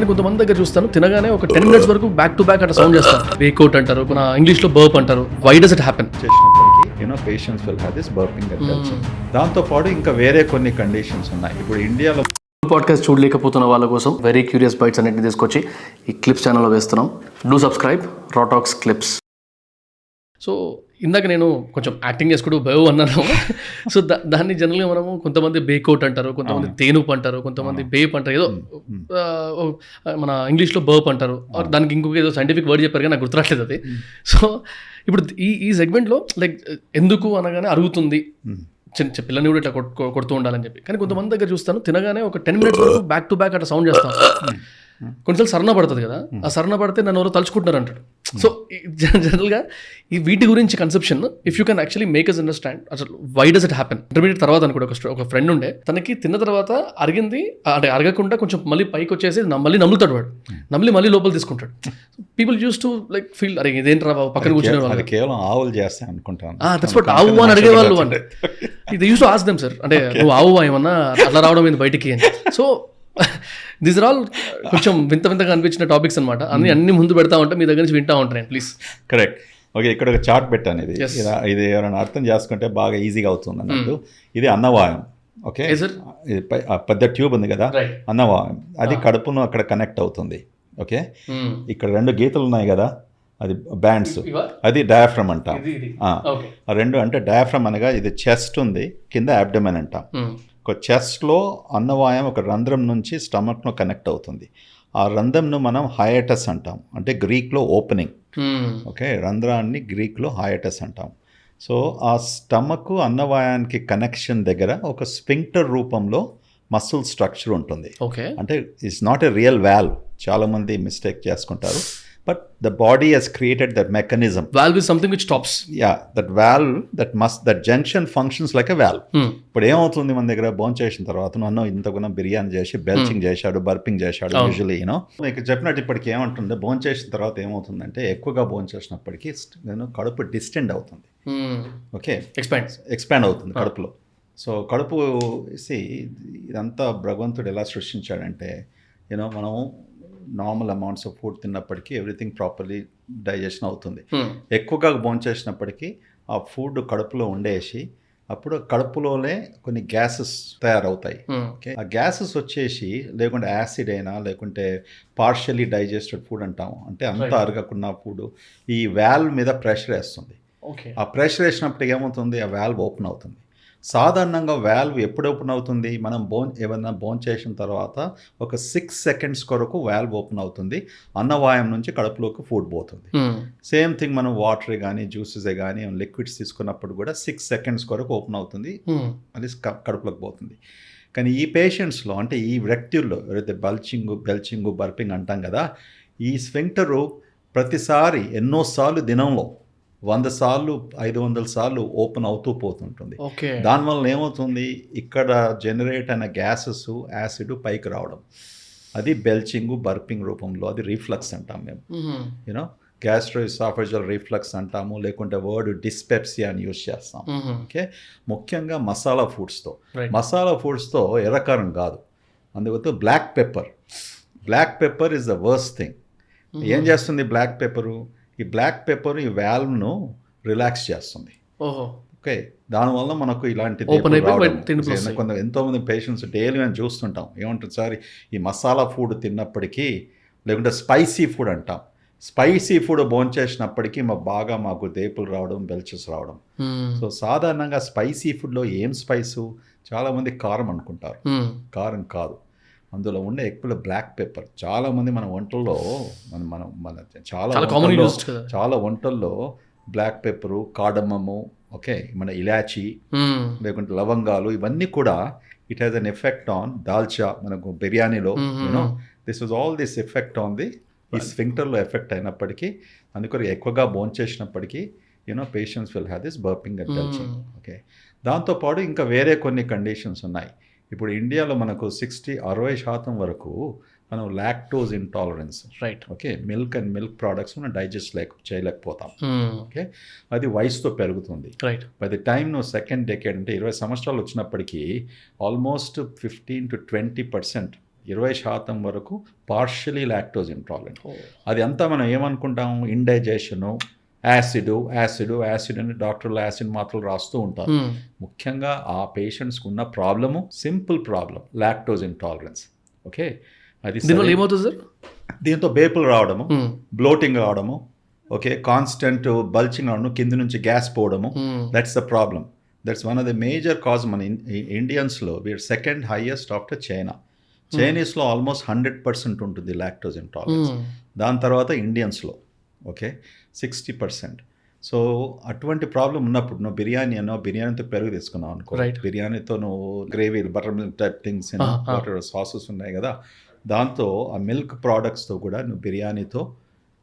కొంతమంది దగ్గర చూస్తాను తినగానే ఒక 10 minutes వరకు బ్యాక్ టు బ్యాక్ అట్లా సౌండ్ చేస్తారు. వేక్అవుట్ అంటారు, మన ఇంగ్లీష్ లో బర్ప్ అంటారు. Why does it happen? చేసినప్పటికీ patients will have this burping and belching. దాంతో పాటు ఇంకా వేరే కొన్ని కండిషన్స్ ఉన్నాయి. ఇప్పుడు ఇండియాలో పాడ్కాస్ట్ చూడలేకపోతున్న వాళ్ళ కోసం వెరీ క్యూరియస్ బైట్స్ అన్నింటిని తీసుకొచ్చి ఈ క్లిప్స్ ఛానల్లో వేస్తున్నాం. Do subscribe Raw Talks clips. So ఇందాక నేను కొంచెం యాక్టింగ్ చేసుకుంటూ బయో అన్నాను. సో దాన్ని జనరల్గా మనము కొంతమంది బేక్అవుట్ అంటారు, కొంతమంది తేనుపు అంటారు, కొంతమంది బేప్ అంటారు, ఏదో మన ఇంగ్లీష్లో బర్ప్ అంటారు. దానికి ఇంకొక ఏదో సైంటిఫిక్ వర్డ్ చెప్పారు కానీ నాకు గుర్తురాట్లేదు అది. సో ఇప్పుడు ఈ సెగ్మెంట్లో లైక్ ఎందుకు అనగానే అరుగుతుంది, చిన్న పిల్లని కూడా ఇట్లా కొడుతూ ఉండాలని చెప్పి. కానీ కొంతమంది దగ్గర చూస్తాను తినగానే ఒక 10 minutes వరకు బ్యాక్ టు బ్యాక్ అట్లా సౌండ్ చేస్తాను. కొన్నిసార్లు సరణ పడుతుంది కదా, ఆ సరణ పడితే నన్ను ఎవరో తలుచుకుంటున్నారు అంటాడు. సో జనరల్గా ఈ వీటి గురించి conception if you can actually make us understand అసలు why does it happen. Intermediate తర్వాత అనుకో ఒక ఫ్రెండ్ ఉండే, తనకి తిన్న తర్వాత అరిగింది, అంటే అరగకుండా కొంచెం మళ్ళీ పైకి వచ్చేసి మళ్ళీ నమ్ముతాడు వాడు, మళ్ళీ లోపల తీసుకుంటాడు. People use to like feel అరే ఇదేంట్రా పక్కన కూర్చునే వాళ్ళు కేవలం ఆవులు చేస్తాయి అనుకుంటాను. దట్స్ వాట్ ఆవు అని అడిగేవాళ్ళు అంటే ఇది use to ask them sir, అంటే నువ్వు ఆవు ఏమన్నా అట్లా రావడం ఏంది బయటికి అని. సో దీస్ ఆర్ ఆల్ కొంచెం వింతగా అనిపించిన టాపిక్స్ అనమాట. అన్ని ముందు పెడతా ఉంటే మీ దగ్గర నుంచి వింటా ఉంటాను ప్లీజ్. కరెక్ట్. ఓకే, ఇక్కడ ఒక చార్ట్ పెట్టాను. ఇది ఎవరైనా అర్థం చేసుకుంటే బాగా ఈజీగా అవుతుంది అన్నట్టు. ఇది అన్నవాయం. ఓకే, ఇది పెద్ద ట్యూబ్ ఉంది కదా, అన్నవాయం. అది కడుపును అక్కడ కనెక్ట్ అవుతుంది. ఓకే, ఇక్కడ 2 గీతలు ఉన్నాయి కదా, అది బ్యాండ్స్, అది డయాఫ్రమ్ అంటాం. ఆ 2 అంటే డయాఫ్రమ్ అనగా ఇది చెస్ట్ ఉంది, కింద అబ్డమెన్ అంటాం. ఒక చెస్ట్లో అన్నవాయం ఒక రంధ్రం నుంచి స్టమక్ను కనెక్ట్ అవుతుంది. ఆ రంధ్రంను మనం హయటస్ అంటాం, అంటే గ్రీక్లో ఓపెనింగ్. ఓకే, రంధ్రాన్ని గ్రీక్లో హయటస్ అంటాం. సో ఆ స్టమక్ అన్నవాయానికి కనెక్షన్ దగ్గర ఒక స్ఫింక్టర్ రూపంలో మసిల్ స్ట్రక్చర్ ఉంటుంది. ఓకే, అంటే it's not a real valve. చాలామంది మిస్టేక్ చేసుకుంటారు. But the body has created that mechanism. Valve is something which stops. Yeah, that valve, that junction functions like a valve. ఇప్పుడు ఏమవుతుంది మన దగ్గర భోజనం చేసిన తర్వాత నన్ను ఇంతకున్న బిర్యానీ చేసి బెల్చింగ్ చేశాడు, బర్పింగ్ చేశాడు. యూజువల్లీ మీకు చెప్పినట్టు ఇప్పటికి ఏమంటుంది, భోజనం చేసిన తర్వాత ఏమవుతుందంటే ఎక్కువగా భోజనం చేసినప్పటికీ కడుపు డిస్టెండ్ అవుతుంది. ఓకే, ఎక్స్పాండ్ అవుతుంది కడుపులో. సో కడుపు ఇదంతా భగవంతుడు ఎలా సృష్టించాడంటే మనం నార్మల్ అమౌంట్స్ ఆఫ్ ఫుడ్ తిన్నప్పటికీ ఎవ్రీథింగ్ ప్రాపర్లీ డైజెషన్ అవుతుంది. ఎక్కువగా భోంచేసినప్పటికీ ఆ ఫుడ్ కడుపులో ఉండేసి అప్పుడు కడుపులోనే కొన్ని గ్యాసెస్ తయారవుతాయి. ఓకే, ఆ గ్యాసెస్ వచ్చేసి లేకుంటే యాసిడ్ అయినా లేకుంటే పార్షియలీ డైజెస్టెడ్ ఫుడ్ అంటాము, అంటే అంతా అరగకున్న ఫుడ్ ఈ వాల్వ్ మీద ప్రెషర్ వేస్తుంది. ఆ ప్రెషర్ వేసినప్పటికి ఏమవుతుంది, ఆ వాల్వ్ ఓపెన్ అవుతుంది. సాధారణంగా వాల్వ్ ఎప్పుడు ఓపెన్ అవుతుంది, మనం ఏమన్నా భోజనం చేసిన తర్వాత ఒక 6 seconds కొరకు వాల్వ్ ఓపెన్ అవుతుంది. అన్నవాయం నుంచి కడుపులోకి ఫుడ్ పోతుంది. సేమ్ థింగ్ మనం వాటర్ కానీ జ్యూసెస్ కానీ లిక్విడ్స్ తీసుకున్నప్పుడు కూడా 6 seconds కొరకు ఓపెన్ అవుతుంది, అది కడుపులోకి పోతుంది. కానీ ఈ పేషెంట్స్లో, అంటే ఈ వ్యక్తుల్లో ఎవరైతే బెల్చింగ్ బర్పింగ్ అంటాం కదా, ఈ స్ఫింక్టరు ప్రతిసారి ఎన్నోసార్లు దినంలో 100 సార్లు 500 సార్లు ఓపెన్ అవుతూ పోతుంటుంది. దానివల్ల ఏమవుతుంది, ఇక్కడ జనరేట్ అయిన గ్యాసెస్ యాసిడ్ పైకి రావడం, అది బెల్చింగ్ బర్పింగ్ రూపంలో, అది రీఫ్లక్స్ అంటాం మేము. గ్యాస్ట్రోఎసాఫేజియల్ రీఫ్లక్స్ అంటాము, లేకుంటే వర్డ్ డిస్పెప్సియా అని యూజ్ చేస్తాం. ఓకే, ముఖ్యంగా మసాలా ఫుడ్స్తో ఎర్రకారం కాదు, అందువల్ల black pepper is the worst thing. ఏం చేస్తుంది బ్లాక్ పెప్పరు, ఈ బ్లాక్ పెప్పర్ ఈ వాల్వ్ను రిలాక్స్ చేస్తుంది. ఓకే, దానివల్ల మనకు ఇలాంటి ఎంతోమంది పేషెంట్స్ డైలీ మేము చూస్తుంటాం. ఏమంటుంది సార్, ఈ మసాలా ఫుడ్ తిన్నప్పటికీ లేకుంటే స్పైసీ ఫుడ్ అంటాం, స్పైసీ ఫుడ్ భోంచేసినప్పటికీ మాకు దేపులు రావడం, బెల్చెస్ రావడం. సో సాధారణంగా స్పైసీ ఫుడ్లో ఏం స్పైసు, చాలామంది కారం అనుకుంటారు, కారం కాదు. అందులో ఉండే ఎక్కువ బ్లాక్ పెప్పర్. చాలామంది మన వంటల్లో చాలా వంటల్లో బ్లాక్ పెప్పరు, కాడమ్మము, ఓకే, మన ఇలాచి లేకుంటే లవంగాలు, ఇవన్నీ కూడా it has an effect on dalcha, మనకు బిర్యానీలో this was all this effect on the ఈ స్ఫింక్టర్లో ఎఫెక్ట్ అయినప్పటికీ, అందుకని ఎక్కువగా భోంచేసినప్పటికీ patients will have this burping and belching. Okay, దాంతోపాటు ఇంకా వేరే కొన్ని కండిషన్స్ ఉన్నాయి. ఇప్పుడు ఇండియాలో మనకు 60% వరకు మనం lactose intolerance, right, okay, milk products మనం డైజెస్ట్ చేయలేకపోతాం. ఓకే, అది వయసుతో పెరుగుతుంది. రైట్, బై ది టైమ్ నువ్వు సెకండ్ డెకేడ్ అంటే 20 సంవత్సరాలు వచ్చినప్పటికీ ఆల్మోస్ట్ 15 to 20% 20% వరకు పార్షియలీ లాక్టోజ్ ఇంటాలరెంట్. అది అంతా మనం ఏమనుకుంటాం, ఇండైజెషను, యాసిడ్ అని డాక్టర్లు యాసిడ్ మాత్రలు రాస్తూ ఉంటారు. ముఖ్యంగా ఆ పేషెంట్స్కి ఉన్న problem simple problem, lactose intolerance. Okay, అది దీనివల్ల ఏమవుతుంది సార్? దీంతో బేపులు రావడము, బ్లోటింగ్ రావడము, ఓకే, కాన్స్టెంట్ బల్చింగ్ రావడము, కింద నుంచి గ్యాస్ పోవడము. That's the problem. That's one of the major cause. మన ఇండియన్స్లో we're second highest after China. చైనీస్లో ఆల్మోస్ట్ 100% ఉంటుంది లాక్టోజ్ ఇంటాలరెన్స్. దాని తర్వాత ఇండియన్స్లో ఓకే 60%. సో అటువంటి ప్రాబ్లం ఉన్నప్పుడు నువ్వు బిర్యానీతో పెరుగు తీసుకున్నావు అనుకో, బిర్యానీతో నువ్వు gravy, buttermilk type things, butter sauces ఉన్నాయి కదా, దాంతో ఆ మిల్క్ ప్రోడక్ట్స్తో కూడా నువ్వు బిర్యానీతో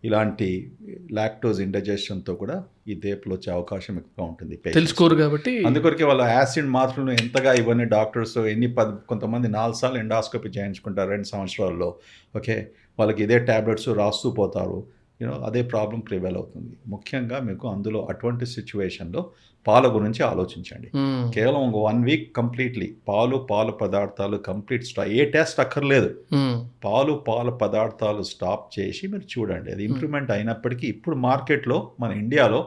ఇలాంటి లాక్టోజ్ ఇండైజెషన్తో కూడా ఈ దేపులు వచ్చే అవకాశం ఎక్కువ ఉంటుంది. తెలుసుకోరు కాబట్టి అందుకొరకే వాళ్ళ యాసిడ్ మాత్రలు ఎంతగా ఇవన్నీ డాక్టర్స్ కొంతమంది 4 సార్లు ఎండాస్కోపీ చేయించుకుంటారు 2 సంవత్సరాల్లో. ఓకే, వాళ్ళకి ఇదే ట్యాబ్లెట్స్ రాస్తూ పోతారు. అదే ప్రాబ్లం ప్రివైల్ అవుతుంది. ముఖ్యంగా మీకు అందులో అటువంటి సిచ్యువేషన్లో పాల గురించి ఆలోచించండి. కేవలం 1 వీక్ కంప్లీట్లీ పాల పదార్థాలు కంప్లీట్ స్టాప్, ఏ టెస్ట్ అక్కర్లేదు, పాల పదార్థాలు స్టాప్ చేసి మీరు చూడండి. అది ఇంప్రూవ్మెంట్ అయినప్పటికీ ఇప్పుడు మార్కెట్లో మన ఇండియాలో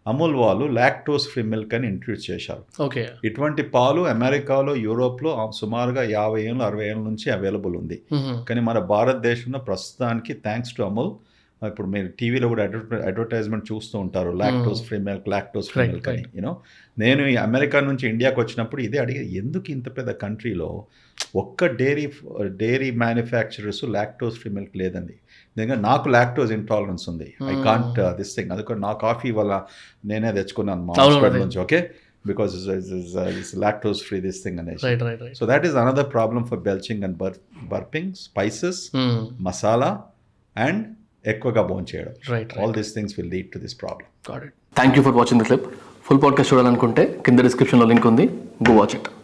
అమూల్ వాళ్ళు లాక్టోజ్ ఫ్రీ మిల్క్ అని ఇంట్రడ్యూస్ చేశారు. ఓకే, ఇటువంటి పాలు అమెరికాలో, యూరోప్లో సుమారుగా 50 ఏళ్ళు 60 ఏళ్ళ నుంచి అవైలబుల్ ఉంది. కానీ మన భారతదేశంలో ప్రస్తుతానికి థ్యాంక్స్ టు అమూల్, ఇప్పుడు మీరు టీవీలో కూడా అడ్వర్టైజ్మెంట్ చూస్తూ ఉంటారు, లాక్టోజ్ ఫ్రీ మిల్క్ అని. నేను ఈ అమెరికా నుంచి ఇండియాకి వచ్చినప్పుడు ఇదే అడిగేది, ఎందుకు ఇంత పెద్ద కంట్రీలో ఒక్క dairy manufacturers lactose free milk లేదండి. ఎందుకంటే నాకు లాక్టోజ్ ఇంటాలరెన్స్ ఉంది, ఐ కాంట్ దిస్ థింగ్. అందుకని నా కాఫీ వల్ల నేనే తెచ్చుకున్నాను మా హాస్పిటల్ నుంచి. Okay, because it's lactose free this thing అనేసి. So that is another problem for belching and burping, spices, masala and ఎక్కువగా బోన్ చేయడం. All these things will lead to this problem. Thank you for watching the clip. Full podcast చూడాలనుకుంటే కింద డిస్క్రిప్షన్లో link ఉంది, go watch it.